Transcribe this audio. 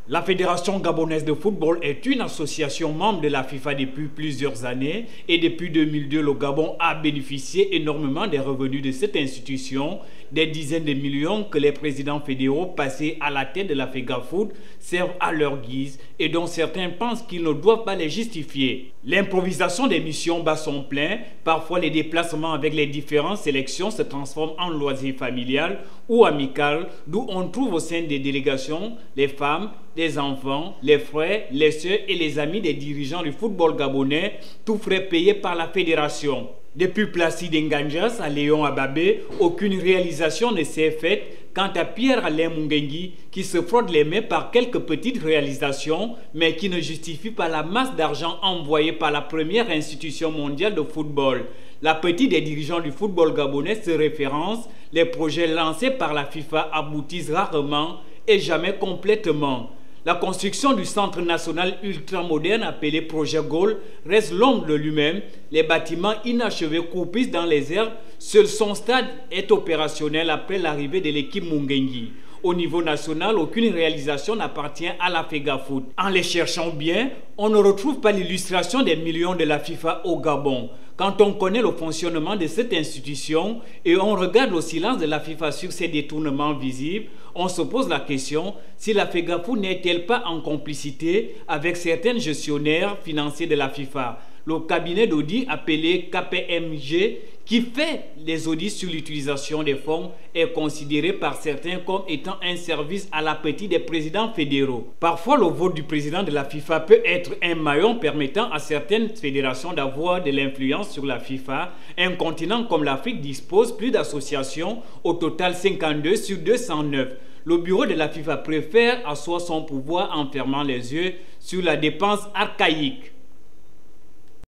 La Fédération gabonaise de football est une association membre de la FIFA depuis plusieurs années et depuis 2002, le Gabon a bénéficié énormément des revenus de cette institution. Des dizaines de millions que les présidents fédéraux passés à la tête de la FEGAFOOT servent à leur guise et dont certains pensent qu'ils ne doivent pas les justifier. L'improvisation des missions bat son plein. Parfois, les déplacements avec les différentes sélections se transforment en loisirs familial ou amical, d'où on trouve au sein des délégations les femmes, les enfants, les frères, les sœurs et les amis des dirigeants du football gabonais, tout frais payés par la fédération. Depuis Placide Nganjas à Léon Ababé, aucune réalisation ne s'est faite. Quant à Pierre-Alain Mungengi, qui se frotte les mains par quelques petites réalisations, mais qui ne justifie pas la masse d'argent envoyée par la première institution mondiale de football. L'appétit des dirigeants du football gabonais se référence, les projets lancés par la FIFA aboutissent rarement et jamais complètement. La construction du centre national ultramoderne appelé Projet Gaulle reste l'ombre de lui-même. Les bâtiments inachevés croupissent dans les airs. Seul son stade est opérationnel après l'arrivée de l'équipe Mungengi. Au niveau national, aucune réalisation n'appartient à la FEGAFOOT. En les cherchant bien, on ne retrouve pas l'illustration des millions de la FIFA au Gabon. Quand on connaît le fonctionnement de cette institution et on regarde le silence de la FIFA sur ces détournements visibles, on se pose la question si la FEGAFOOT n'est-elle pas en complicité avec certains gestionnaires financiers de la FIFA. Le cabinet d'audit appelé KPMG, qui fait les audits sur l'utilisation des fonds, est considéré par certains comme étant un service à l'appétit des présidents fédéraux. Parfois, le vote du président de la FIFA peut être un maillon permettant à certaines fédérations d'avoir de l'influence sur la FIFA. Un continent comme l'Afrique dispose plus d'associations, au total 52 sur 209. Le bureau de la FIFA préfère asseoir son pouvoir en fermant les yeux sur la dépense archaïque.